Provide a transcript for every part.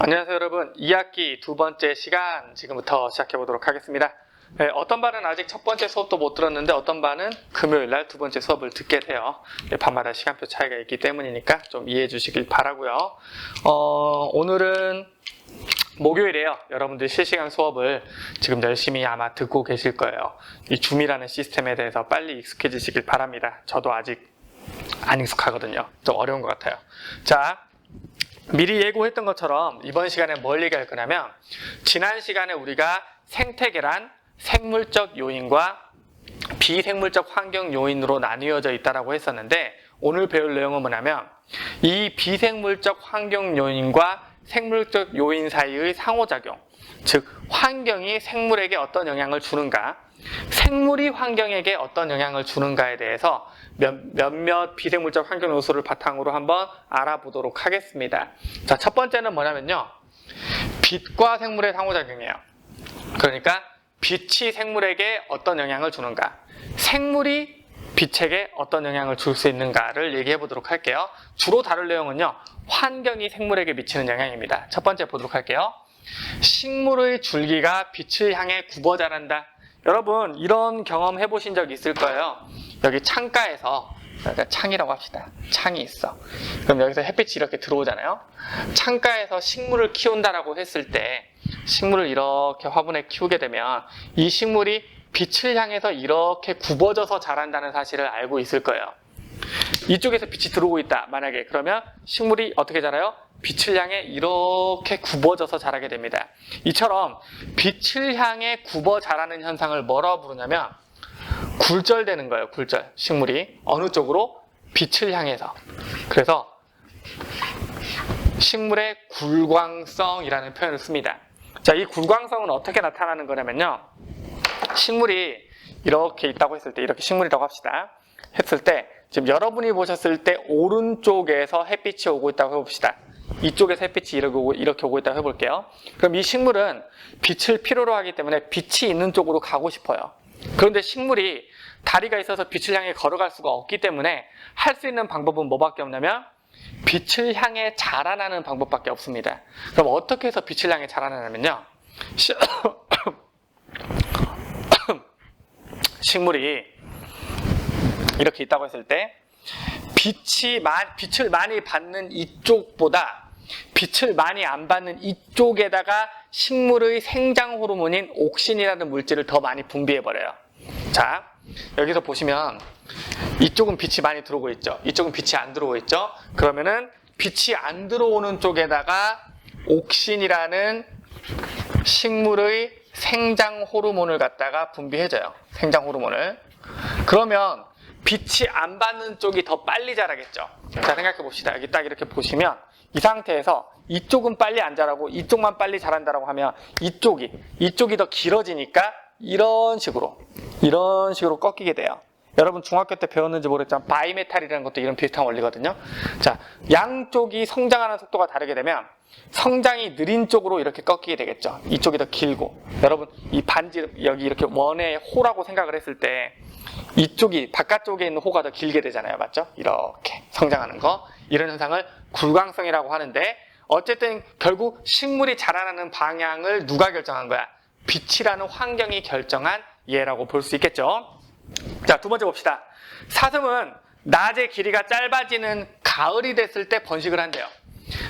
안녕하세요 여러분. 2학기 두 번째 시간 지금부터 시작해 보도록 하겠습니다. 네, 어떤 반은 아직 첫 번째 수업도 못 들었는데 어떤 반은 금요일날 두 번째 수업을 듣게 돼요. 네, 밤마다 시간표 차이가 있기 때문이니까 좀 이해해 주시길 바라고요. 오늘은 목요일이에요. 여러분들 실시간 수업을 지금 열심히 아마 듣고 계실 거예요. 이 줌이라는 시스템에 대해서 빨리 익숙해지시길 바랍니다. 저도 아직 안 익숙하거든요. 좀 어려운 것 같아요. 자, 미리 예고했던 것처럼 이번 시간에 뭘 얘기할 거냐면, 지난 시간에 우리가 생태계란 생물적 요인과 비생물적 환경 요인으로 나뉘어져 있다고 했었는데, 오늘 배울 내용은 뭐냐면 이 비생물적 환경 요인과 생물적 요인 사이의 상호작용, 즉 환경이 생물에게 어떤 영향을 주는가, 생물이 환경에게 어떤 영향을 주는가에 대해서 몇몇 비생물적 환경 요소를 바탕으로 한번 알아보도록 하겠습니다. 자, 첫 번째는 뭐냐면요, 빛과 생물의 상호작용이에요. 그러니까 빛이 생물에게 어떤 영향을 주는가, 생물이 빛에게 어떤 영향을 줄 수 있는가를 얘기해 보도록 할게요. 주로 다룰 내용은요, 환경이 생물에게 미치는 영향입니다. 첫 번째 보도록 할게요. 식물의 줄기가 빛을 향해 굽어 자란다. 여러분 이런 경험 해보신 적 있을 거예요. 여기 창가에서, 그러니까 창이라고 합시다. 창이 있어. 그럼 여기서 햇빛이 이렇게 들어오잖아요. 창가에서 식물을 키운다라고 했을 때, 식물을 이렇게 화분에 키우게 되면 이 식물이 빛을 향해서 이렇게 굽어져서 자란다는 사실을 알고 있을 거예요. 이쪽에서 빛이 들어오고 있다 만약에, 그러면 식물이 어떻게 자라요? 빛을 향해 이렇게 굽어져서 자라게 됩니다. 이처럼 빛을 향해 굽어 자라는 현상을 뭐라고 부르냐면 굴절되는 거예요. 굴절. 식물이 어느 쪽으로? 빛을 향해서. 그래서 식물의 굴광성이라는 표현을 씁니다. 자, 이 굴광성은 어떻게 나타나는 거냐면요, 식물이 이렇게 있다고 했을 때, 이렇게 식물이라고 합시다. 했을 때, 지금 여러분이 보셨을 때 오른쪽에서 햇빛이 오고 있다고 해봅시다. 이쪽에서 햇빛이 이렇게 오고 있다고 해볼게요. 그럼 이 식물은 빛을 필요로 하기 때문에 빛이 있는 쪽으로 가고 싶어요. 그런데 식물이 다리가 있어서 빛을 향해 걸어갈 수가 없기 때문에 할 수 있는 방법은 뭐밖에 없냐면 빛을 향해 자라나는 방법밖에 없습니다. 그럼 어떻게 해서 빛을 향해 자라나냐면요, 식물이 이렇게 있다고 했을 때 빛을 많이 받는 이쪽보다 빛을 많이 안 받는 이쪽에다가 식물의 생장 호르몬인 옥신이라는 물질을 더 많이 분비해버려요. 자, 여기서 보시면 이쪽은 빛이 많이 들어오고 있죠. 이쪽은 빛이 안 들어오고 있죠. 그러면은 빛이 안 들어오는 쪽에다가 옥신이라는 식물의 생장 호르몬을 갖다가 분비해줘요. 생장 호르몬을. 그러면 빛이 안 받는 쪽이 더 빨리 자라겠죠. 자, 생각해 봅시다. 여기 딱 이렇게 보시면 이 상태에서 이쪽은 빨리 안 자라고 이쪽만 빨리 자란다라고 하면 이쪽이 더 길어지니까 이런 식으로 꺾이게 돼요. 여러분 중학교 때 배웠는지 모르겠지만 바이메탈이라는 것도 이런 비슷한 원리거든요. 자, 양쪽이 성장하는 속도가 다르게 되면 성장이 느린 쪽으로 이렇게 꺾이게 되겠죠. 이쪽이 더 길고, 여러분 이 반지 여기 이렇게 원의 호라고 생각을 했을 때 이쪽이 바깥쪽에 있는 호가 더 길게 되잖아요. 맞죠? 이렇게 성장하는 거, 이런 현상을 굴광성이라고 하는데, 어쨌든 결국 식물이 자라나는 방향을 누가 결정한 거야? 빛이라는 환경이 결정한 예라고 볼 수 있겠죠. 자, 두 번째 봅시다. 사슴은 낮의 길이가 짧아지는 가을이 됐을 때 번식을 한대요.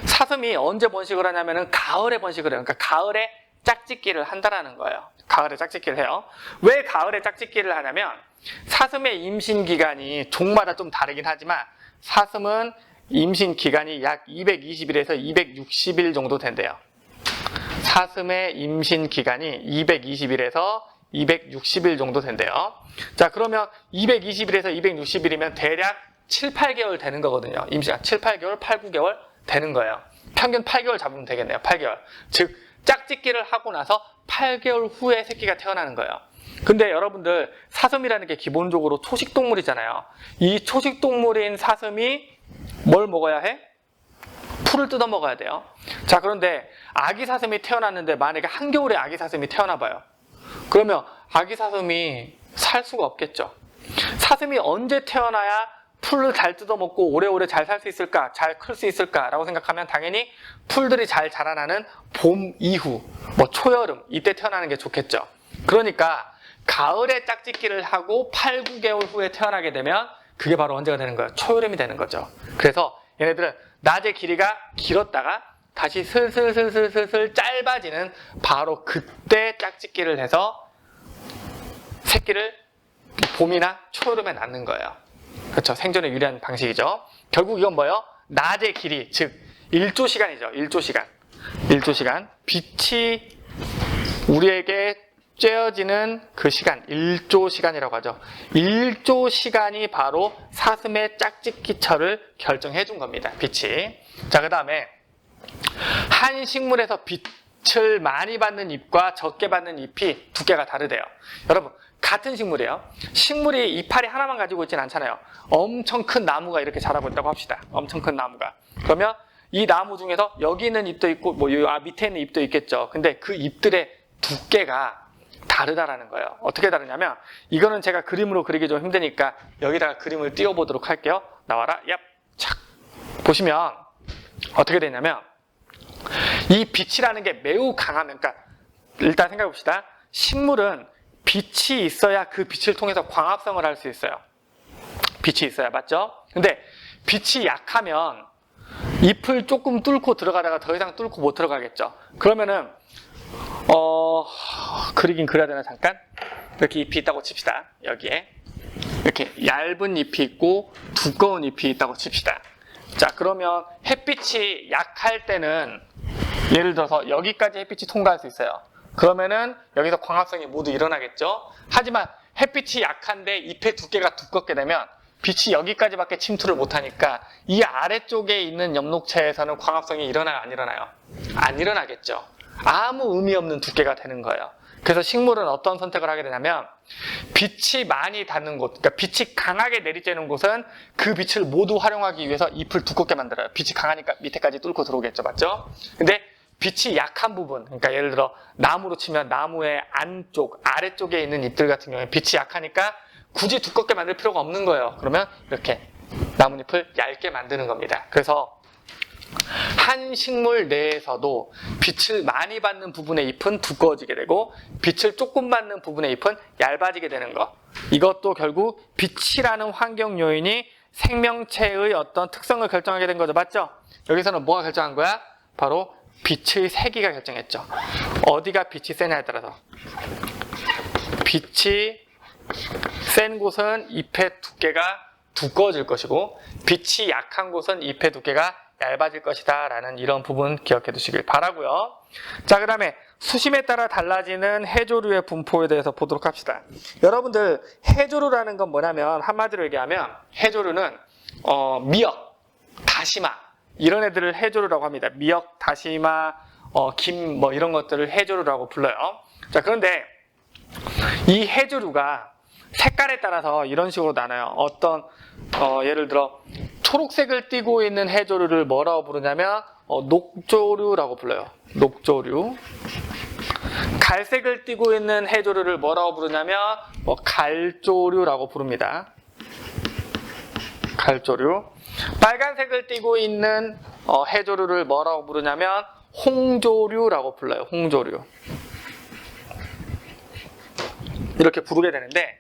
사슴이 언제 번식을 하냐면은 가을에 번식을 해요. 그러니까 가을에 짝짓기를 한다라는 거예요. 가을에 짝짓기를 해요. 왜 가을에 짝짓기를 하냐면 사슴의 임신 기간이 종마다 좀 다르긴 하지만 사슴은 임신 기간이 약 220일에서 260일 정도 된대요. 사슴의 임신 기간이 220일에서 260일 정도 된대요. 자, 그러면 220일에서 260일이면 대략 7, 8개월 되는 거거든요. 임시간 7, 8개월, 8, 9개월 되는 거예요. 평균 8개월 잡으면 되겠네요. 8개월. 즉 짝짓기를 하고 나서 8개월 후에 새끼가 태어나는 거예요. 근데 여러분들 사슴이라는 게 기본적으로 초식동물이잖아요. 이 초식동물인 사슴이 뭘 먹어야 해? 풀을 뜯어 먹어야 돼요. 자, 그런데 아기 사슴이 태어났는데 만약에 한겨울에 아기 사슴이 태어나 봐요. 그러면 아기 사슴이 살 수가 없겠죠. 사슴이 언제 태어나야 풀을 잘 뜯어먹고 오래오래 잘 살 수 있을까? 잘 클 수 있을까? 라고 생각하면 당연히 풀들이 잘 자라나는 봄 이후, 뭐 초여름, 이때 태어나는 게 좋겠죠. 그러니까 가을에 짝짓기를 하고 8, 9개월 후에 태어나게 되면 그게 바로 언제가 되는 거예요? 초여름이 되는 거죠. 그래서 얘네들은 낮의 길이가 길었다가 다시 슬슬 짧아지는 바로 그때 짝짓기를 해서 새끼를 봄이나 초여름에 낳는 거예요. 그렇죠. 생존에 유리한 방식이죠. 결국 이건 뭐예요? 낮의 길이, 즉 1조 시간이죠. 1조 시간. 1조 시간. 빛이 우리에게 쬐어지는 그 시간, 1조 시간이라고 하죠. 1조 시간이 바로 사슴의 짝짓기철을 결정해 준 겁니다. 빛이. 자, 그 다음에 한 식물에서 빛을 많이 받는 잎과 적게 받는 잎이 두께가 다르대요. 여러분, 같은 식물이에요. 식물이 이파리 하나만 가지고 있진 않잖아요. 엄청 큰 나무가 이렇게 자라고 있다고 합시다. 엄청 큰 나무가. 그러면 이 나무 중에서 여기 있는 잎도 있고 뭐 밑에 있는 잎도 있겠죠. 근데 그 잎들의 두께가 다르다라는 거예요. 어떻게 다르냐면 이거는 제가 그림으로 그리기 좀 힘드니까 여기다가 그림을 띄워보도록 할게요. 나와라. 얍. 착. 보시면 어떻게 되냐면 이 빛이라는 게 매우 강하면, 그러니까 일단 생각해 봅시다. 식물은 빛이 있어야 그 빛을 통해서 광합성을 할 수 있어요. 빛이 있어야, 맞죠? 근데 빛이 약하면 잎을 조금 뚫고 들어가다가 더 이상 뚫고 못 들어가겠죠. 그러면은 그리긴 그려야 되나 잠깐? 이렇게 잎이 있다고 칩시다. 여기에 이렇게 얇은 잎이 있고 두꺼운 잎이 있다고 칩시다. 자, 그러면 햇빛이 약할 때는 예를 들어서 여기까지 햇빛이 통과할 수 있어요. 그러면은 여기서 광합성이 모두 일어나겠죠. 하지만 햇빛이 약한데 잎의 두께가 두껍게 되면 빛이 여기까지밖에 침투를 못하니까 이 아래쪽에 있는 엽록체에서는 광합성이 일어나요, 안 일어나요? 안 일어나겠죠. 아무 의미 없는 두께가 되는 거예요. 그래서 식물은 어떤 선택을 하게 되냐면 빛이 많이 닿는 곳, 그러니까 빛이 강하게 내리쬐는 곳은 그 빛을 모두 활용하기 위해서 잎을 두껍게 만들어요. 빛이 강하니까 밑에까지 뚫고 들어오겠죠, 맞죠? 근데 빛이 약한 부분, 그러니까 예를 들어 나무로 치면 나무의 안쪽, 아래쪽에 있는 잎들 같은 경우에 빛이 약하니까 굳이 두껍게 만들 필요가 없는 거예요. 그러면 이렇게 나뭇잎을 얇게 만드는 겁니다. 그래서 한 식물 내에서도 빛을 많이 받는 부분의 잎은 두꺼워지게 되고 빛을 조금 받는 부분의 잎은 얇아지게 되는 것. 이것도 결국 빛이라는 환경 요인이 생명체의 어떤 특성을 결정하게 된 거죠. 맞죠? 여기서는 뭐가 결정한 거야? 바로 빛의 세기가 결정했죠. 어디가 빛이 세냐에 따라서. 빛이 센 곳은 잎의 두께가 두꺼워질 것이고 빛이 약한 곳은 잎의 두께가 얇아질 것이다 라는 이런 부분 기억해 두시길 바라고요. 자, 그 다음에 수심에 따라 달라지는 해조류의 분포에 대해서 보도록 합시다. 여러분들 해조류라는 건 뭐냐면 한마디로 얘기하면 해조류는 미역, 다시마 이런 애들을 해조류라고 합니다. 미역, 다시마, 김 뭐 이런 것들을 해조류라고 불러요. 자, 그런데 이 해조류가 색깔에 따라서 이런 식으로 나눠요. 어떤 예를 들어 초록색을 띠고 있는 해조류를 뭐라고 부르냐면 녹조류라고 불러요. 녹조류. 갈색을 띠고 있는 해조류를 뭐라고 부르냐면 갈조류라고 부릅니다. 갈조류. 빨간색을 띠고 있는 해조류를 뭐라고 부르냐면 홍조류라고 불러요. 홍조류. 이렇게 부르게 되는데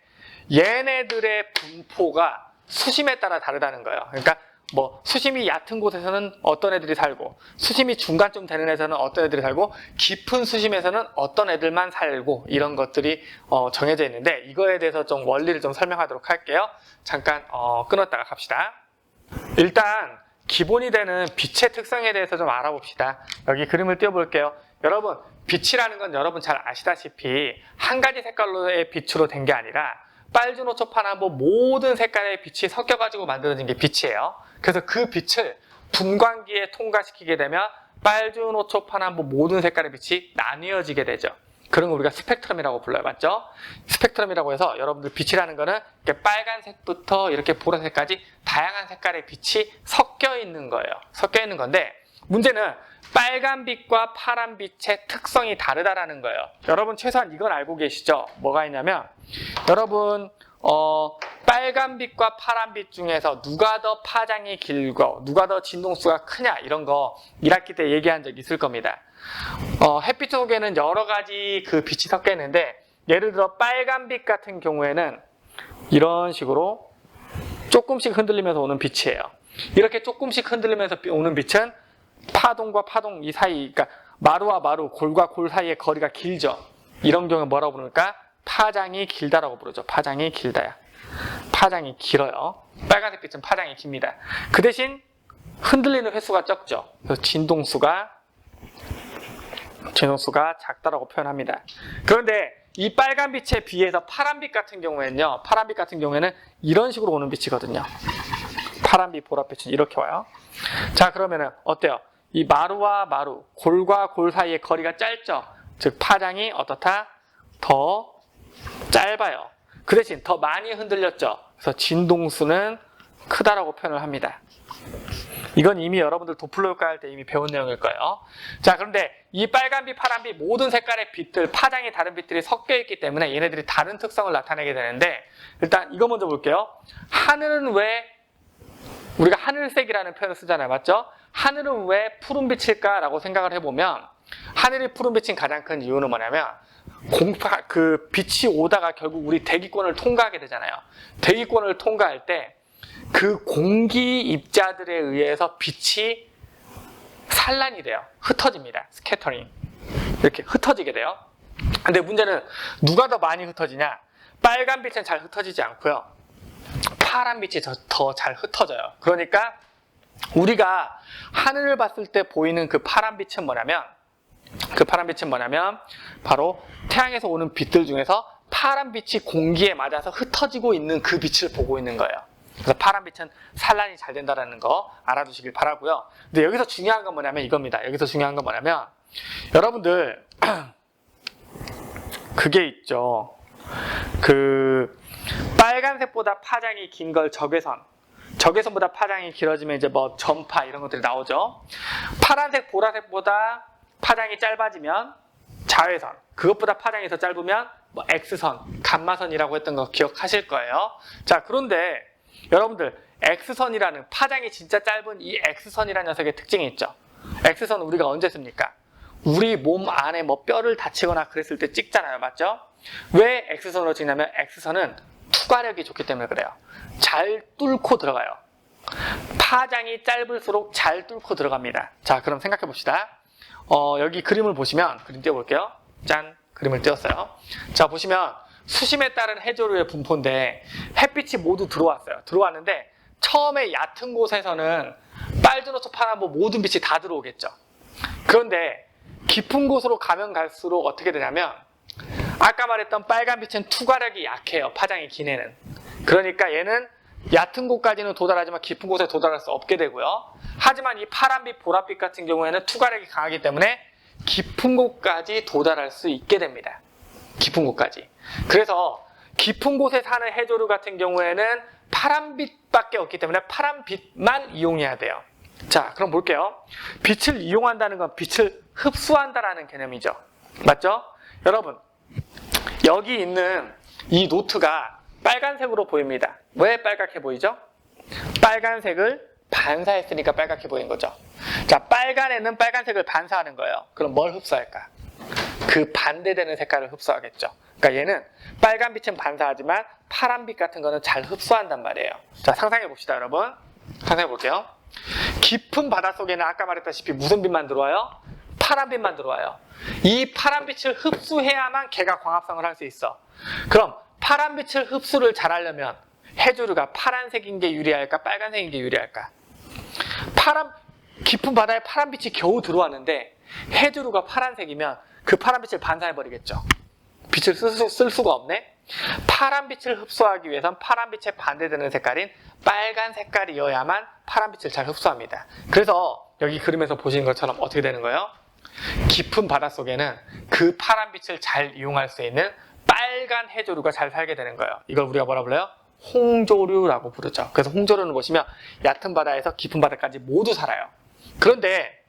얘네들의 분포가 수심에 따라 다르다는 거예요. 그러니까 뭐 수심이 얕은 곳에서는 어떤 애들이 살고 수심이 중간쯤 되는 애에서는 어떤 애들이 살고 깊은 수심에서는 어떤 애들만 살고 이런 것들이 정해져 있는데 이거에 대해서 좀 원리를 좀 설명하도록 할게요. 잠깐 끊었다가 갑시다. 일단 기본이 되는 빛의 특성에 대해서 좀 알아봅시다. 여기 그림을 띄워볼게요. 여러분, 빛이라는 건 여러분 잘 아시다시피 한 가지 색깔로의 빛으로 된 게 아니라 빨주노초 파남보 모든 색깔의 빛이 섞여가지고 만들어진 게 빛이에요. 그래서 그 빛을 분광기에 통과시키게 되면 빨주노초 파남보 모든 색깔의 빛이 나뉘어지게 되죠. 그런 거 우리가 스펙트럼이라고 불러요. 맞죠? 스펙트럼이라고 해서 여러분들 빛이라는 거는 이렇게 빨간색부터 이렇게 보라색까지 다양한 색깔의 빛이 섞여 있는 거예요. 섞여 있는 건데 문제는 빨간빛과 파란빛의 특성이 다르다라는 거예요. 여러분 최소한 이건 알고 계시죠? 뭐가 있냐면 여러분 빨간빛과 파란빛 중에서 누가 더 파장이 길고 누가 더 진동수가 크냐 이런 거 1학기 때 얘기한 적 있을 겁니다. 햇빛 속에는 여러 가지 그 빛이 섞여 있는데 예를 들어 빨간빛 같은 경우에는 이런 식으로 조금씩 흔들리면서 오는 빛이에요. 이렇게 조금씩 흔들리면서 오는 빛은 파동과 파동 이 사이, 그러니까 마루와 마루, 골과 골 사이의 거리가 길죠. 이런 경우에 뭐라고 부를까? 파장이 길다라고 부르죠. 파장이 길다야. 파장이 길어요. 빨간색 빛은 파장이 깁니다. 그 대신 흔들리는 횟수가 적죠. 그래서 진동수가 작다라고 표현합니다. 그런데 이 빨간 빛에 비해서 파란빛 같은 경우에는요. 파란빛 같은 경우에는 이런 식으로 오는 빛이거든요. 파란빛, 보랏빛은 이렇게 와요. 자, 그러면은 어때요? 이 마루와 마루, 골과 골 사이의 거리가 짧죠. 즉 파장이 어떻다? 더 짧아요. 그 대신 더 많이 흔들렸죠. 그래서 진동수는 크다라고 표현을 합니다. 이건 이미 여러분들 도플러 효과 할 때 이미 배운 내용일 거예요. 자, 그런데 이 빨간빛, 파란빛 모든 색깔의 빛들, 파장이 다른 빛들이 섞여 있기 때문에 얘네들이 다른 특성을 나타내게 되는데 일단 이거 먼저 볼게요. 하늘은 왜 우리가 하늘색이라는 표현을 쓰잖아요. 맞죠? 하늘은 왜 푸른빛일까라고 생각을 해보면 하늘이 푸른빛인 가장 큰 이유는 뭐냐면 그 빛이 오다가 결국 우리 대기권을 통과하게 되잖아요. 대기권을 통과할 때 그 공기 입자들에 의해서 빛이 산란이 돼요. 흩어집니다. 스캐터링. 이렇게 흩어지게 돼요. 근데 문제는 누가 더 많이 흩어지냐? 빨간 빛은 잘 흩어지지 않고요. 파란 빛이 더 잘 흩어져요. 그러니까 우리가 하늘을 봤을 때 보이는 그 파란 빛은 뭐냐면 바로 태양에서 오는 빛들 중에서 파란 빛이 공기에 맞아서 흩어지고 있는 그 빛을 보고 있는 거예요. 그래서 파란 빛은 산란이 잘 된다는 거 알아두시길 바라고요. 근데 여기서 중요한 건 뭐냐면 이겁니다. 여기서 중요한 건 뭐냐면 여러분들 그게 있죠. 그 빨간색보다 파장이 긴 걸 적외선보다 파장이 길어지면 이제 뭐 전파 이런 것들이 나오죠. 파란색, 보라색보다 파장이 짧아지면 자외선, 그것보다 파장이 더 짧으면 뭐 X선, 감마선이라고 했던 거 기억하실 거예요. 자, 그런데 여러분들 X선이라는 파장이 진짜 짧은 이 X선이라는 녀석의 특징이 있죠. X선 우리가 언제 씁니까? 우리 몸 안에 뭐 뼈를 다치거나 그랬을 때 찍잖아요. 맞죠? 왜 X선으로 찍냐면 X선은 투과력이 좋기 때문에 그래요. 잘 뚫고 들어가요. 파장이 짧을수록 잘 뚫고 들어갑니다. 자, 그럼 생각해 봅시다. 여기 그림을 보시면 그림 띄워볼게요. 짠, 그림을 띄웠어요. 자, 보시면 수심에 따른 해조류의 분포인데 햇빛이 모두 들어왔어요. 들어왔는데 처음에 얕은 곳에서는 빨주노초, 파란보 모든 빛이 다 들어오겠죠. 그런데 깊은 곳으로 가면 갈수록 어떻게 되냐면 아까 말했던 빨간 빛은 투과력이 약해요. 파장이 긴 애는. 그러니까 얘는 얕은 곳까지는 도달하지만 깊은 곳에 도달할 수 없게 되고요. 하지만 이 파란빛, 보랏빛 같은 경우에는 투과력이 강하기 때문에 깊은 곳까지 도달할 수 있게 됩니다. 깊은 곳까지. 그래서 깊은 곳에 사는 해조류 같은 경우에는 파란빛밖에 없기 때문에 파란빛만 이용해야 돼요. 자, 그럼 볼게요. 빛을 이용한다는 건 빛을 흡수한다라는 개념이죠. 맞죠? 여러분, 여기 있는 이 노트가 빨간색으로 보입니다. 왜 빨갛게 보이죠? 빨간색을 반사했으니까 빨갛게 보인 거죠. 자, 빨간에는 빨간색을 반사하는 거예요. 그럼 뭘 흡수할까? 그 반대되는 색깔을 흡수하겠죠. 그러니까 얘는 빨간 빛은 반사하지만 파란빛 같은 거는 잘 흡수한단 말이에요. 자, 상상해 봅시다, 여러분. 상상해 볼게요. 깊은 바닷속에는 아까 말했다시피 무슨 빛만 들어와요? 파란빛만 들어와요. 이 파란빛을 흡수해야만 걔가 광합성을 할 수 있어. 그럼 파란빛을 흡수를 잘하려면 해조류가 파란색인 게 유리할까? 빨간색인 게 유리할까? 깊은 바다에 파란빛이 겨우 들어왔는데 해조류가 파란색이면 그 파란빛을 반사해버리겠죠. 빛을 쓸 수가 없네. 파란빛을 흡수하기 위해선 파란빛에 반대되는 색깔인 빨간 색깔이어야만 파란빛을 잘 흡수합니다. 그래서 여기 그림에서 보시는 것처럼 어떻게 되는 거예요? 깊은 바닷속에는 그 파란빛을 잘 이용할 수 있는 빨간 해조류가 잘 살게 되는 거예요. 이걸 우리가 뭐라 불러요? 홍조류라고 부르죠. 그래서 홍조류는 보시면 얕은 바다에서 깊은 바다까지 모두 살아요. 그런데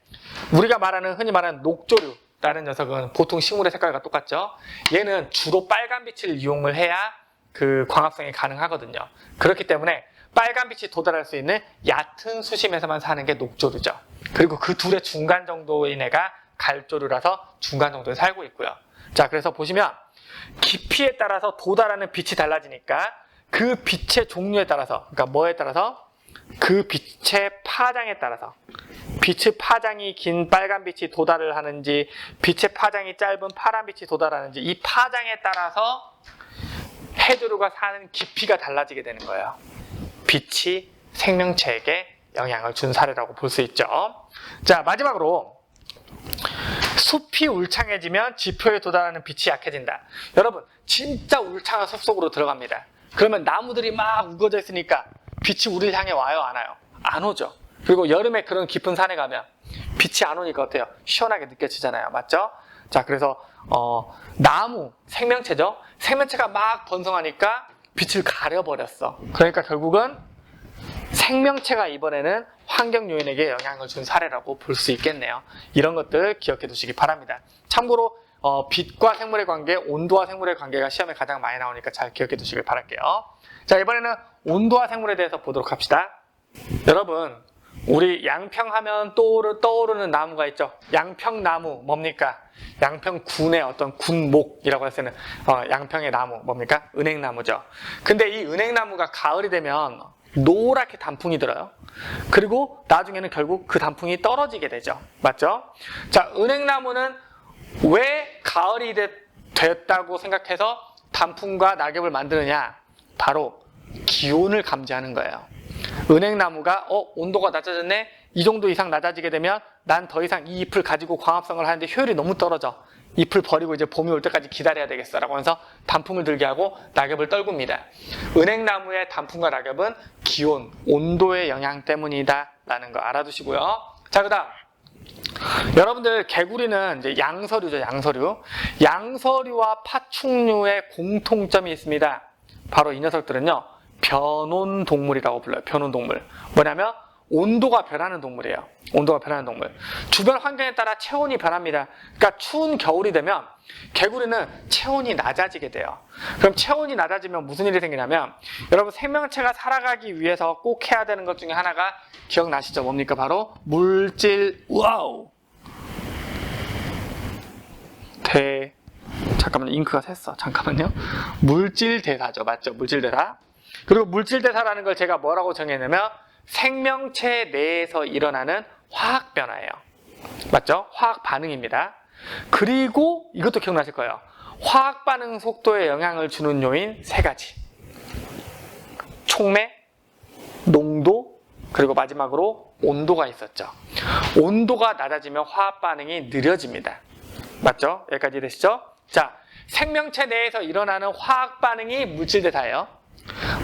우리가 흔히 말하는 녹조류라는 녀석은 보통 식물의 색깔과 똑같죠. 얘는 주로 빨간 빛을 이용을 해야 그 광합성이 가능하거든요. 그렇기 때문에 빨간빛이 도달할 수 있는 얕은 수심에서만 사는 게 녹조류죠. 그리고 그 둘의 중간 정도인 애가 갈조류라서 중간 정도에 살고 있고요. 자, 그래서 보시면 깊이에 따라서 도달하는 빛이 달라지니까 그 빛의 종류에 따라서, 그러니까 뭐에 따라서? 그 빛의 파장에 따라서, 빛의 파장이 긴 빨간빛이 도달을 하는지, 빛의 파장이 짧은 파란빛이 도달하는지, 이 파장에 따라서 해조류가 사는 깊이가 달라지게 되는 거예요. 빛이 생명체에게 영향을 준 사례라고 볼 수 있죠. 자, 마지막으로 숲이 울창해지면 지표에 도달하는 빛이 약해진다. 여러분, 진짜 울창한 숲 속으로 들어갑니다. 그러면 나무들이 막 우거져 있으니까 빛이 우리를 향해 와요, 안 와요? 안 오죠. 그리고 여름에 그런 깊은 산에 가면 빛이 안 오니까 어때요? 시원하게 느껴지잖아요. 맞죠? 자, 그래서 나무, 생명체죠? 생명체가 막 번성하니까 빛을 가려버렸어. 그러니까 결국은 생명체가 이번에는 환경 요인에게 영향을 준 사례라고 볼 수 있겠네요. 이런 것들 기억해 두시기 바랍니다. 참고로 빛과 생물의 관계, 온도와 생물의 관계가 시험에 가장 많이 나오니까 잘 기억해 두시길 바랄게요. 자, 이번에는 온도와 생물에 대해서 보도록 합시다. 여러분, 우리 양평하면 떠오르는 나무가 있죠. 양평나무 뭡니까? 양평군의 어떤 군목이라고 할 때는 양평의 나무 뭡니까? 은행나무죠. 근데 이 은행나무가 가을이 되면 노랗게 단풍이 들어요. 그리고 나중에는 결국 그 단풍이 떨어지게 되죠. 맞죠? 자, 은행나무는 왜 가을이 됐다고 생각해서 단풍과 낙엽을 만드느냐? 바로 기온을 감지하는 거예요. 은행나무가 온도가 낮아졌네? 이 정도 이상 낮아지게 되면 난 더 이상 이 잎을 가지고 광합성을 하는데 효율이 너무 떨어져. 잎을 버리고 이제 봄이 올 때까지 기다려야 되겠어 라고 해서 단풍을 들게 하고 낙엽을 떨굽니다. 은행나무의 단풍과 낙엽은 기온, 온도의 영향 때문이다 라는 거 알아두시고요. 자, 그 다음 여러분들, 개구리는 이제 양서류죠. 양서류와 파충류의 공통점이 있습니다. 바로 이 녀석들은요, 변온동물이라고 불러요. 변온동물. 뭐냐면 온도가 변하는 동물이에요. 온도가 변하는 동물. 주변 환경에 따라 체온이 변합니다. 그러니까 추운 겨울이 되면 개구리는 체온이 낮아지게 돼요. 그럼 체온이 낮아지면 무슨 일이 생기냐면, 여러분, 생명체가 살아가기 위해서 꼭 해야 되는 것 중에 하나가 기억나시죠? 뭡니까? 바로 물질, 잠깐만요. 잉크가 샜어. 잠깐만요. 물질 대사죠. 맞죠? 물질 대사. 그리고 물질 대사라는 걸 제가 뭐라고 정했냐면 생명체 내에서 일어나는 화학 변화예요. 맞죠? 화학 반응입니다. 그리고 이것도 기억나실 거예요. 화학 반응 속도에 영향을 주는 요인 3가지. 촉매, 농도, 그리고 마지막으로 온도가 있었죠. 온도가 낮아지면 화학 반응이 느려집니다. 맞죠? 여기까지 되시죠? 자, 생명체 내에서 일어나는 화학 반응이 물질 대사예요.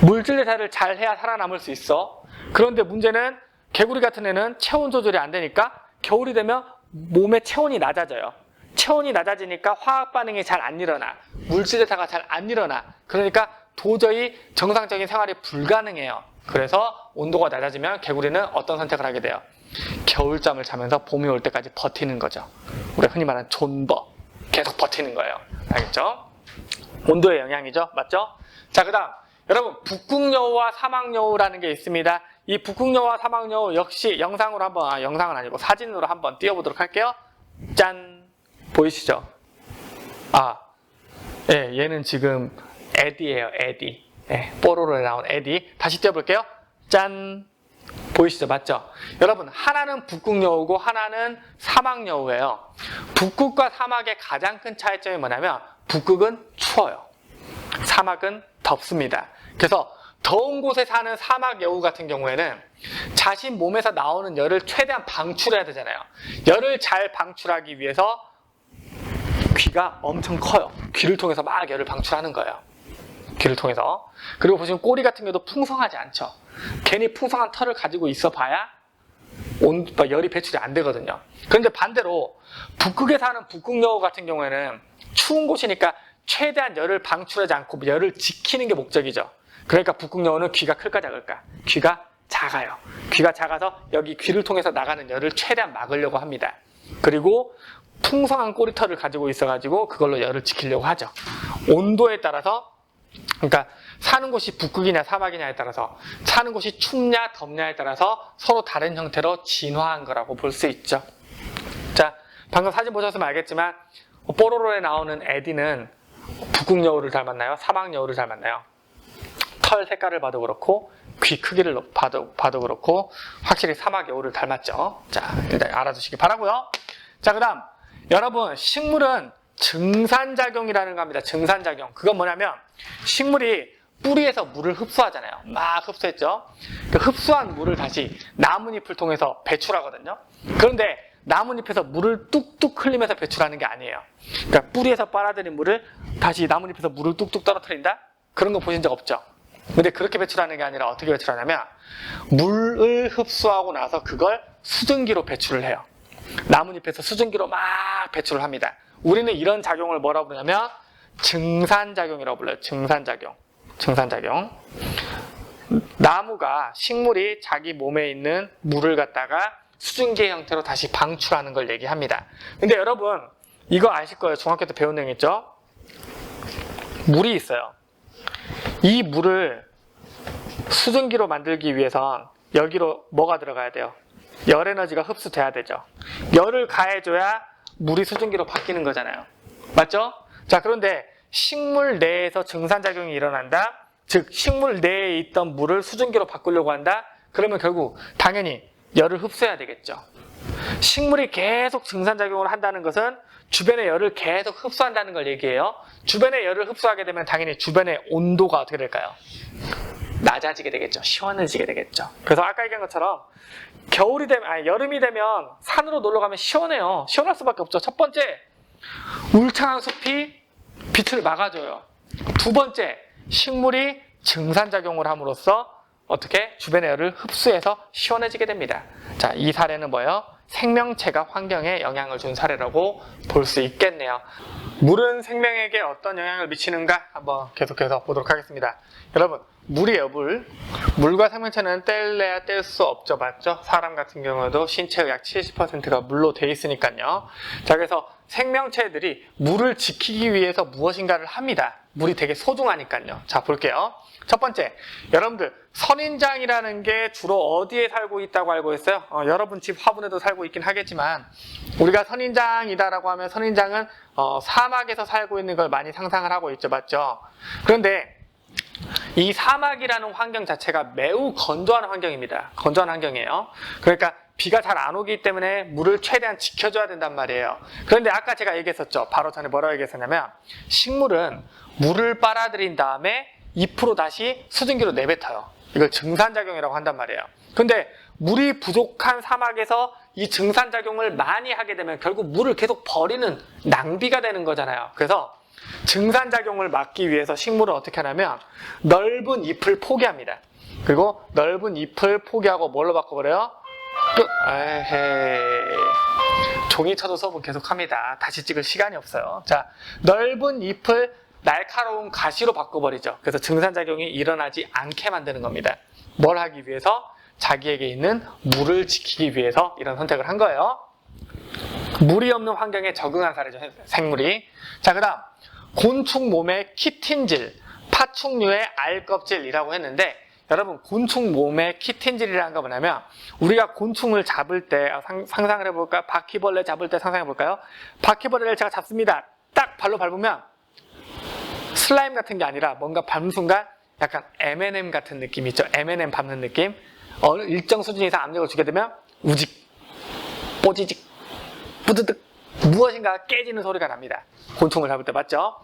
물질 대사를 잘 해야 살아남을 수 있어. 그런데 문제는 개구리 같은 애는 체온 조절이 안 되니까 겨울이 되면 몸의 체온이 낮아져요. 체온이 낮아지니까 화학 반응이 잘 안 일어나. 물질 대사가 잘 안 일어나. 그러니까 도저히 정상적인 생활이 불가능해요. 그래서 온도가 낮아지면 개구리는 어떤 선택을 하게 돼요? 겨울잠을 자면서 봄이 올 때까지 버티는 거죠. 우리가 흔히 말하는 존버. 계속 버티는 거예요. 알겠죠? 온도의 영향이죠. 맞죠? 자, 그 다음 여러분, 북극여우와 사막여우라는 게 있습니다. 이 북극여우와 사막여우 역시 영상으로 한번, 영상은 아니고 사진으로 한번 띄워보도록 할게요. 짠! 보이시죠? 예, 얘는 지금 에디예요. 에디. 예, 뽀로로에 나온 에디. 다시 띄워볼게요. 짠! 보이시죠? 맞죠? 여러분, 하나는 북극여우고 하나는 사막여우예요. 북극과 사막의 가장 큰 차이점이 뭐냐면 북극은 추워요. 사막은 덥습니다. 그래서 더운 곳에 사는 사막여우 같은 경우에는 자신 몸에서 나오는 열을 최대한 방출해야 되잖아요. 열을 잘 방출하기 위해서 귀가 엄청 커요. 귀를 통해서 막 열을 방출하는 거예요. 귀를 통해서. 그리고 보시면 꼬리 같은 경우도 풍성하지 않죠. 괜히 풍성한 털을 가지고 있어 봐야 열이 배출이 안 되거든요. 그런데 반대로 북극에 사는 북극여우 같은 경우에는 추운 곳이니까 최대한 열을 방출하지 않고 열을 지키는 게 목적이죠. 그러니까 북극여우는 귀가 클까 작을까? 귀가 작아요. 귀가 작아서 여기 귀를 통해서 나가는 열을 최대한 막으려고 합니다. 그리고 풍성한 꼬리털을 가지고 있어가지고 그걸로 열을 지키려고 하죠. 온도에 따라서 그러니까 사는 곳이 북극이냐 사막이냐에 따라서, 사는 곳이 춥냐 덥냐에 따라서 서로 다른 형태로 진화한 거라고 볼 수 있죠. 자, 방금 사진 보셨으면 알겠지만 뽀로로에 나오는 에디는 북극 여우를 닮았나요? 사막 여우를 닮았나요? 털 색깔을 봐도 그렇고 귀 크기를 봐도 그렇고 확실히 사막 여우를 닮았죠. 자, 일단 알아두시기 바라고요. 자, 그 다음 여러분, 식물은 증산작용이라는 거 합니다. 증산작용. 그건 뭐냐면 식물이 뿌리에서 물을 흡수하잖아요. 막 흡수했죠. 그 흡수한 물을 다시 나뭇잎을 통해서 배출하거든요. 그런데 나뭇잎에서 물을 뚝뚝 흘리면서 배출하는 게 아니에요. 그러니까 뿌리에서 빨아들인 물을 다시 나뭇잎에서 물을 뚝뚝 떨어뜨린다? 그런 거 보신 적 없죠? 근데 그렇게 배출하는 게 아니라 어떻게 배출하냐면 물을 흡수하고 나서 그걸 수증기로 배출을 해요. 나뭇잎에서 수증기로 막 배출을 합니다. 우리는 이런 작용을 뭐라고 부르냐면 증산작용이라고 불러요. 증산작용. 나무가, 식물이 자기 몸에 있는 물을 갖다가 수증기의 형태로 다시 방출하는 걸 얘기합니다. 근데 여러분, 이거 아실 거예요. 중학교 때 배운 내용 있죠? 물이 있어요. 이 물을 수증기로 만들기 위해선 여기로 뭐가 들어가야 돼요? 열 에너지가 흡수돼야 되죠. 열을 가해줘야 물이 수증기로 바뀌는 거잖아요. 맞죠? 자, 그런데 식물 내에서 증산작용이 일어난다? 즉 식물 내에 있던 물을 수증기로 바꾸려고 한다? 그러면 결국 당연히 열을 흡수해야 되겠죠. 식물이 계속 증산작용을 한다는 것은 주변의 열을 계속 흡수한다는 걸 얘기해요. 주변의 열을 흡수하게 되면 당연히 주변의 온도가 어떻게 될까요? 낮아지게 되겠죠. 시원해지게 되겠죠. 그래서 아까 얘기한 것처럼 여름이 되면 산으로 놀러 가면 시원해요. 시원할 수밖에 없죠. 첫 번째, 울창한 숲이 빛을 막아줘요. 두 번째, 식물이 증산작용을 함으로써 어떻게 주변의 열을 흡수해서 시원해지게 됩니다. 자, 이 사례는 뭐예요? 생명체가 환경에 영향을 준 사례라고 볼 수 있겠네요. 물은 생명에게 어떤 영향을 미치는가 한번 계속해서 보도록 하겠습니다. 여러분, 물이에요, 물. 물과 생명체는 뗄래야 뗄 수 없죠, 맞죠? 사람 같은 경우에도 신체의 약 70%가 물로 돼 있으니까요. 자, 그래서 생명체들이 물을 지키기 위해서 무엇인가를 합니다. 물이 되게 소중하니까요. 자, 볼게요. 첫 번째, 여러분들 선인장이라는 게 주로 어디에 살고 있다고 알고 있어요? 여러분 집 화분에도 살고 있긴 하겠지만 우리가 선인장이다라고 하면 선인장은 사막에서 살고 있는 걸 많이 상상을 하고 있죠, 맞죠? 그런데 이 사막이라는 환경 자체가 매우 건조한 환경입니다. 건조한 환경이에요. 그러니까 비가 잘 안 오기 때문에 물을 최대한 지켜줘야 된단 말이에요. 그런데 아까 제가 얘기했었죠. 바로 전에 뭐라고 얘기했었냐면 식물은 물을 빨아들인 다음에 잎으로 다시 수증기로 내뱉어요. 이걸 증산작용이라고 한단 말이에요. 근데 물이 부족한 사막에서 이 증산작용을 많이 하게 되면 결국 물을 계속 버리는 낭비가 되는 거잖아요. 그래서 증산작용을 막기 위해서 식물은 어떻게 하냐면 넓은 잎을 포기합니다. 그리고 넓은 잎을 포기하고 뭘로 바꿔버려요? 종이 쳐도 수업은 계속합니다. 다시 찍을 시간이 없어요. 자, 넓은 잎을 날카로운 가시로 바꿔버리죠. 그래서 증산작용이 일어나지 않게 만드는 겁니다. 뭘 하기 위해서? 자기에게 있는 물을 지키기 위해서 이런 선택을 한 거예요. 물이 없는 환경에 적응한 사례죠, 생물이. 자, 그 다음 곤충 몸의 키틴질, 파충류의 알껍질이라고 했는데 여러분, 곤충 몸의 키틴질이라는 건 뭐냐면 우리가 곤충을 잡을 때 상상을 해볼까요? 바퀴벌레 잡을 때 상상해볼까요? 바퀴벌레를 제가 잡습니다. 딱 발로 밟으면 슬라임 같은 게 아니라 뭔가 밟는 순간 약간 M&M 같은 느낌이 있죠. M&M 밟는 느낌. 어느 일정 수준 이상 압력을 주게 되면 우직, 뽀지직, 뿌드득 무엇인가 깨지는 소리가 납니다. 곤충을 잡을 때 맞죠?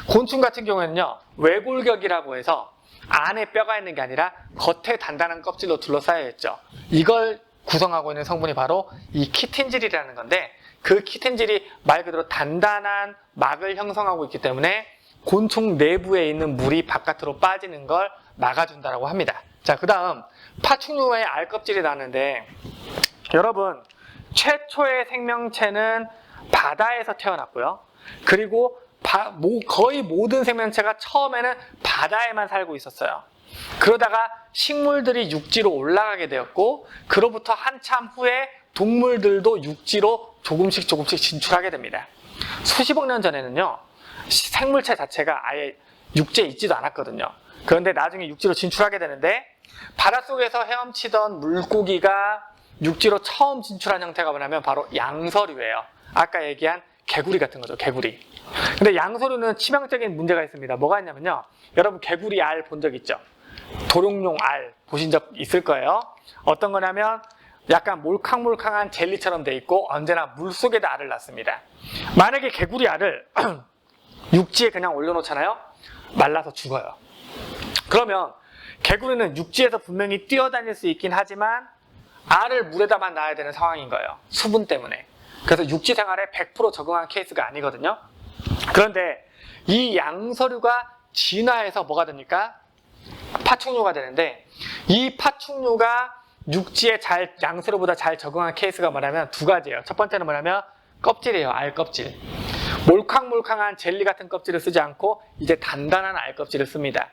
곤충 같은 경우에는요, 외골격이라고 해서 안에 뼈가 있는 게 아니라 겉에 단단한 껍질로 둘러싸여 있죠. 이걸 구성하고 있는 성분이 바로 이 키틴질이라는 건데 그 키틴질이 말 그대로 단단한 막을 형성하고 있기 때문에 곤충 내부에 있는 물이 바깥으로 빠지는 걸 막아준다고 합니다. 자, 그 다음 파충류의 알껍질이 나는데 여러분, 최초의 생명체는 바다에서 태어났고요. 그리고 거의 모든 생명체가 처음에는 바다에만 살고 있었어요. 그러다가 식물들이 육지로 올라가게 되었고 그로부터 한참 후에 동물들도 육지로 조금씩 진출하게 됩니다. 수십억 년 전에는요, 생물체 자체가 아예 육지에 있지도 않았거든요. 그런데 나중에 육지로 진출하게 되는데 바닷속에서 헤엄치던 물고기가 육지로 처음 진출한 형태가 뭐냐면 바로 양서류예요. 아까 얘기한 개구리 같은 거죠. 개구리. 근데 양서류는 치명적인 문제가 있습니다. 뭐가 있냐면요. 여러분 개구리 알 본 적 있죠? 도룡뇽 알 보신 적 있을 거예요. 어떤 거냐면 약간 몰캉몰캉한 젤리처럼 돼 있고 언제나 물속에다 알을 낳습니다. 만약에 개구리 알을 육지에 그냥 올려놓잖아요. 말라서 죽어요. 그러면 개구리는 육지에서 분명히 뛰어다닐 수 있긴 하지만 알을 물에다만 낳아야 되는 상황인 거예요. 수분 때문에. 그래서 육지 생활에 100% 적응한 케이스가 아니거든요. 그런데 이 양서류가 진화해서 뭐가 됩니까? 파충류가 되는데 이 파충류가 육지에 양서류보다 잘 적응한 케이스가 뭐냐면 두 가지예요. 첫 번째는 뭐냐면 껍질이에요. 알 껍질. 몰캉몰캉한 젤리 같은 껍질을 쓰지 않고 이제 단단한 알 껍질을 씁니다.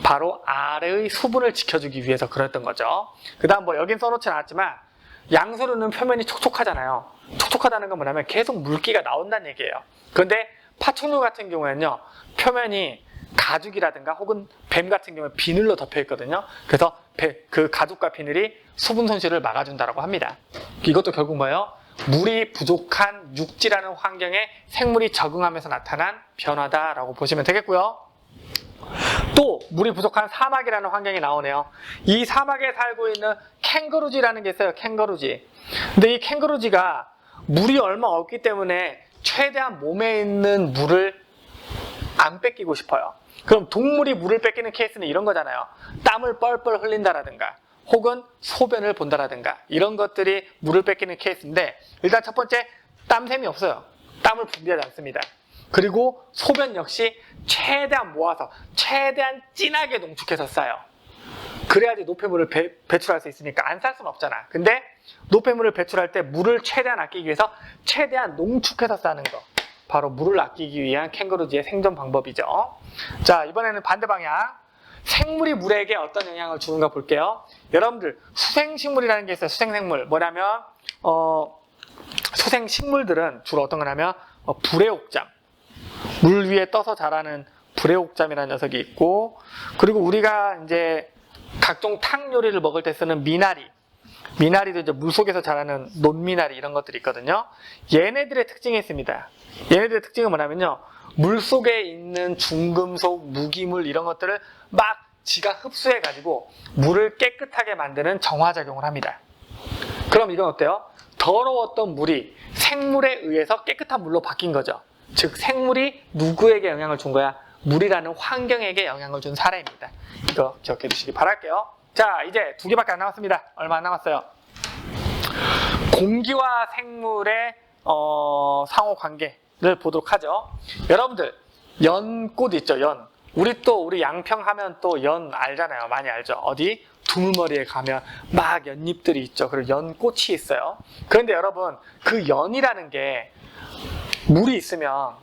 바로 알의 수분을 지켜주기 위해서 그랬던 거죠. 그 다음 뭐 여긴 써놓지 않았지만 양서류는 표면이 촉촉하잖아요. 촉촉하다는 건 뭐냐면 계속 물기가 나온다는 얘기예요. 그런데 파충류 같은 경우에는요. 표면이 가죽이라든가 혹은 뱀 같은 경우에 비늘로 덮여 있거든요. 그래서 그 가죽과 비늘이 수분 손실을 막아준다고 합니다. 이것도 결국 뭐예요? 물이 부족한 육지라는 환경에 생물이 적응하면서 나타난 변화다라고 보시면 되겠고요. 또 물이 부족한 사막이라는 환경이 나오네요. 이 사막에 살고 있는 캥거루쥐라는 게 있어요. 캥거루쥐. 근데 이 캥거루쥐가 물이 얼마 없기 때문에 최대한 몸에 있는 물을 안 뺏기고 싶어요. 그럼 동물이 물을 뺏기는 케이스는 이런 거잖아요. 땀을 뻘뻘 흘린다라든가 혹은 소변을 본다라든가 이런 것들이 물을 뺏기는 케이스인데 일단 첫 번째 땀샘이 없어요. 땀을 분비하지 않습니다. 그리고 소변 역시 최대한 모아서 최대한 진하게 농축해서 싸요. 그래야지 노폐물을 배출할 수 있으니까 안 쌀 수는 없잖아. 근데 노폐물을 배출할 때 물을 최대한 아끼기 위해서 최대한 농축해서 싸는 거. 바로 물을 아끼기 위한 캥거루쥐의 생존 방법이죠. 자, 이번에는 반대 방향. 생물이 물에게 어떤 영향을 주는가 볼게요. 여러분들 수생식물이라는 게 있어요. 수생생물. 뭐냐면 수생식물들은 주로 어떤 거냐면 불애옥잠. 물 위에 떠서 자라는 불애옥잠이라는 녀석이 있고 그리고 우리가 이제 각종 탕 요리를 먹을 때 쓰는 미나리. 미나리도 이제 물속에서 자라는 논미나리 이런 것들이 있거든요. 얘네들의 특징이 있습니다. 얘네들의 특징은 뭐냐면요. 물속에 있는 중금속, 무기물 이런 것들을 막 지가 흡수해가지고 물을 깨끗하게 만드는 정화작용을 합니다. 그럼 이건 어때요? 더러웠던 물이 생물에 의해서 깨끗한 물로 바뀐 거죠. 즉 생물이 누구에게 영향을 준 거야? 물이라는 환경에게 영향을 준 사례입니다. 이거 기억해 두시기 바랄게요. 자, 이제 2개밖에 안 남았습니다. 얼마 안 남았어요. 공기와 생물의 상호 관계를 보도록 하죠. 여러분들 연꽃 있죠? 연. 우리 양평 하면 또 연 알잖아요. 많이 알죠? 어디? 두물머리에 가면 막 연잎들이 있죠. 그리고 연꽃이 있어요. 그런데 여러분 그 연이라는 게 물이 있으면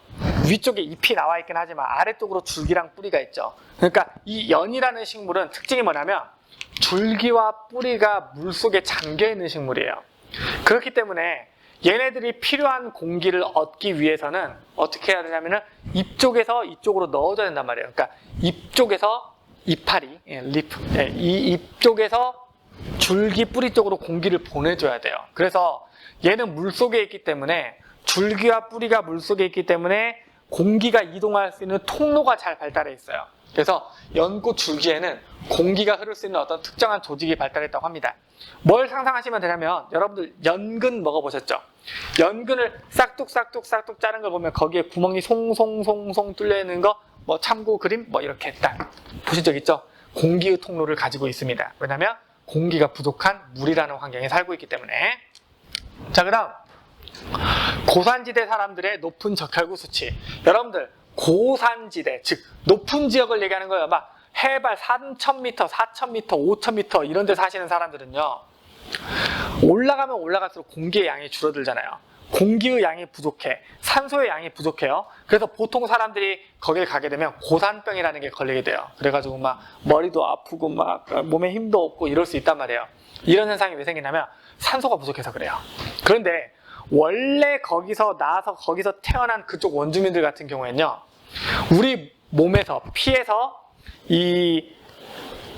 위쪽에 잎이 나와 있긴 하지만 아래쪽으로 줄기랑 뿌리가 있죠. 그러니까 이 연이라는 식물은 특징이 뭐냐면 줄기와 뿌리가 물속에 잠겨있는 식물이에요. 그렇기 때문에 얘네들이 필요한 공기를 얻기 위해서는 어떻게 해야 되냐면은 잎쪽에서 이쪽으로 넣어줘야 된단 말이에요. 그러니까 잎쪽에서 이파리, 이 잎쪽에서 줄기 뿌리 쪽으로 공기를 보내줘야 돼요. 그래서 얘는 물속에 있기 때문에 줄기와 뿌리가 물속에 있기 때문에 공기가 이동할 수 있는 통로가 잘 발달해 있어요. 그래서 연꽃 줄기에는 공기가 흐를 수 있는 어떤 특정한 조직이 발달했다고 합니다. 뭘 상상하시면 되냐면 여러분들 연근 먹어보셨죠? 연근을 싹둑 자른 걸 보면 거기에 구멍이 송송송송 뚫려 있는 거 뭐 참고 그림 뭐 이렇게 딱 보신 적 있죠? 공기의 통로를 가지고 있습니다. 왜냐하면 공기가 부족한 물이라는 환경에 살고 있기 때문에. 자, 그다음 고산지대 사람들의 높은 적혈구 수치. 여러분들 고산지대, 즉 높은 지역을 얘기하는 거예요. 막 해발 3,000m, 4,000m, 5,000m 이런 데 사시는 사람들은요. 올라가면 올라갈수록 공기의 양이 줄어들잖아요. 공기의 양이 부족해. 산소의 양이 부족해요. 그래서 보통 사람들이 거길 가게 되면 고산병이라는 게 걸리게 돼요. 그래가지고 막 머리도 아프고 막 몸에 힘도 없고 이럴 수 있단 말이에요. 이런 현상이 왜 생기냐면 산소가 부족해서 그래요. 그런데 원래 거기서 나와서 거기서 태어난 그쪽 원주민들 같은 경우에는요. 우리 몸에서, 피에서 이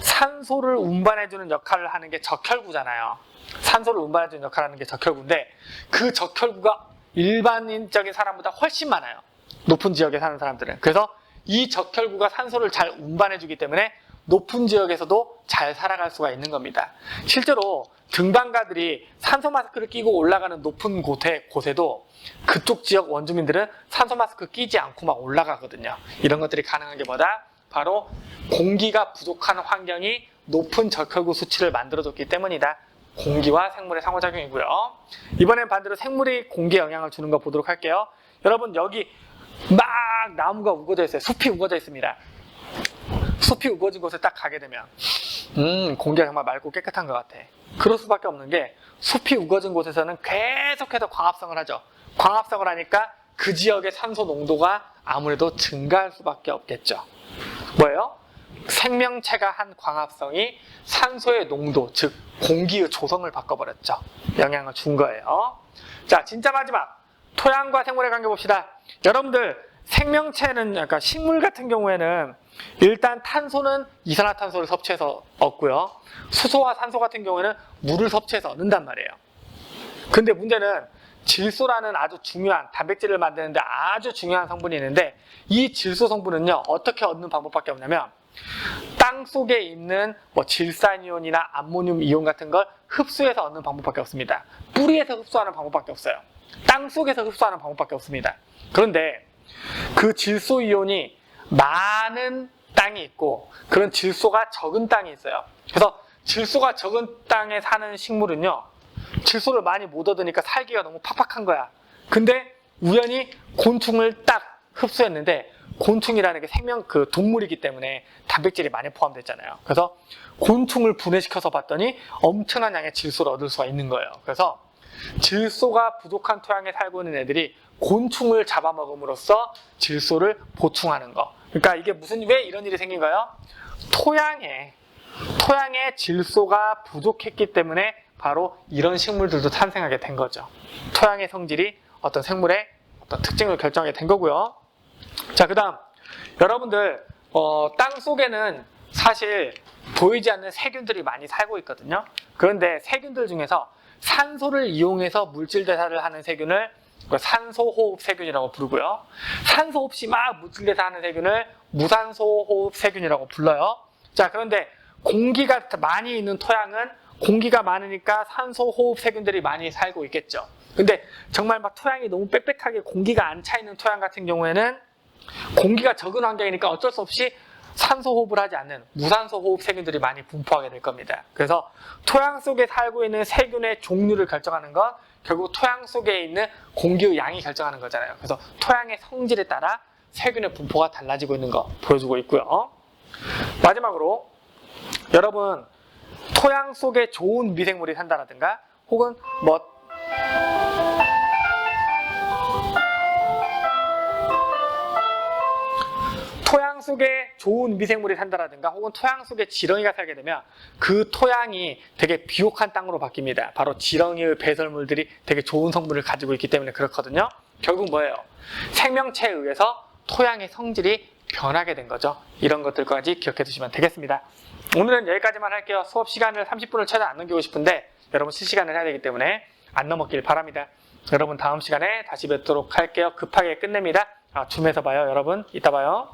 산소를 운반해주는 역할을 하는 게 적혈구잖아요. 산소를 운반해주는 역할을 하는 게 적혈구인데 그 적혈구가 일반적인 사람보다 훨씬 많아요. 높은 지역에 사는 사람들은. 그래서 이 적혈구가 산소를 잘 운반해주기 때문에 높은 지역에서도 잘 살아갈 수가 있는 겁니다. 실제로 등반가들이 산소 마스크를 끼고 올라가는 높은 곳에도 그쪽 지역 원주민들은 산소 마스크 끼지 않고 막 올라가거든요. 이런 것들이 가능한 게 뭐다? 바로 공기가 부족한 환경이 높은 적혈구 수치를 만들어줬기 때문이다. 공기와 생물의 상호작용이고요. 이번엔 반대로 생물이 공기에 영향을 주는 거 보도록 할게요. 여러분 여기 막 나무가 우거져 있어요. 숲이 우거져 있습니다. 숲이 우거진 곳에 딱 가게 되면 공기가 정말 맑고 깨끗한 것 같아. 그럴 수밖에 없는 게 숲이 우거진 곳에서는 계속해서 광합성을 하죠. 광합성을 하니까 그 지역의 산소 농도가 아무래도 증가할 수밖에 없겠죠. 뭐예요? 생명체가 한 광합성이 산소의 농도, 즉 공기의 조성을 바꿔버렸죠. 영향을 준 거예요. 자, 진짜 마지막 토양과 생물의 관계 봅시다. 여러분들 생명체는 약간 식물 같은 경우에는 일단 탄소는 이산화탄소를 섭취해서 얻고요. 수소와 산소 같은 경우에는 물을 섭취해서 얻는단 말이에요. 근데 문제는 질소라는 아주 중요한 단백질을 만드는데 아주 중요한 성분이 있는데 이 질소 성분은요 어떻게 얻는 방법밖에 없냐면 땅 속에 있는 뭐 질산이온이나 암모늄 이온 같은 걸 흡수해서 얻는 방법밖에 없습니다. 뿌리에서 흡수하는 방법밖에 없어요. 땅 속에서 흡수하는 방법밖에 없습니다. 그런데 그 질소 이온이 많은 땅이 있고 그런 질소가 적은 땅이 있어요. 그래서 질소가 적은 땅에 사는 식물은요 질소를 많이 못 얻으니까 살기가 너무 팍팍한 거야. 근데 우연히 곤충을 딱 흡수했는데 곤충이라는 게 그 동물이기 때문에 단백질이 많이 포함됐잖아요. 그래서 곤충을 분해시켜서 봤더니 엄청난 양의 질소를 얻을 수가 있는 거예요. 그래서 질소가 부족한 토양에 살고 있는 애들이 곤충을 잡아먹음으로써 질소를 보충하는 거. 그러니까 이게 왜 이런 일이 생긴 거예요? 토양에 질소가 부족했기 때문에 바로 이런 식물들도 탄생하게 된 거죠. 토양의 성질이 어떤 생물의 어떤 특징을 결정하게 된 거고요. 자, 그 다음 여러분들 땅 속에는 사실 보이지 않는 세균들이 많이 살고 있거든요. 그런데 세균들 중에서 산소를 이용해서 물질 대사를 하는 세균을 산소호흡 세균이라고 부르고요. 산소 없이 막 물질 대사하는 세균을 무산소호흡 세균이라고 불러요. 자, 그런데 공기가 많이 있는 토양은 공기가 많으니까 산소호흡 세균들이 많이 살고 있겠죠. 근데 정말 막 토양이 너무 빽빽하게 공기가 안 차 있는 토양 같은 경우에는 공기가 적은 환경이니까 어쩔 수 없이 산소호흡을 하지 않는 무산소호흡 세균들이 많이 분포하게 될 겁니다. 그래서 토양 속에 살고 있는 세균의 종류를 결정하는 건 결국 토양 속에 있는 공기의 양이 결정하는 거잖아요. 그래서 토양의 성질에 따라 세균의 분포가 달라지고 있는 거 보여주고 있고요. 마지막으로 여러분 토양 속에 좋은 미생물이 산다라든가 혹은 토양 속에 좋은 미생물이 산다라든가 혹은 토양 속에 지렁이가 살게 되면 그 토양이 되게 비옥한 땅으로 바뀝니다. 바로 지렁이의 배설물들이 되게 좋은 성분을 가지고 있기 때문에 그렇거든요. 결국 뭐예요? 생명체에 의해서 토양의 성질이 변하게 된 거죠. 이런 것들까지 기억해 두시면 되겠습니다. 오늘은 여기까지만 할게요. 수업 시간을 30분을 최대한 안 넘기고 싶은데 여러분 실시간을 해야 되기 때문에 안 넘었길 바랍니다. 여러분 다음 시간에 다시 뵙도록 할게요. 급하게 끝냅니다. 줌에서 봐요. 여러분 이따 봐요.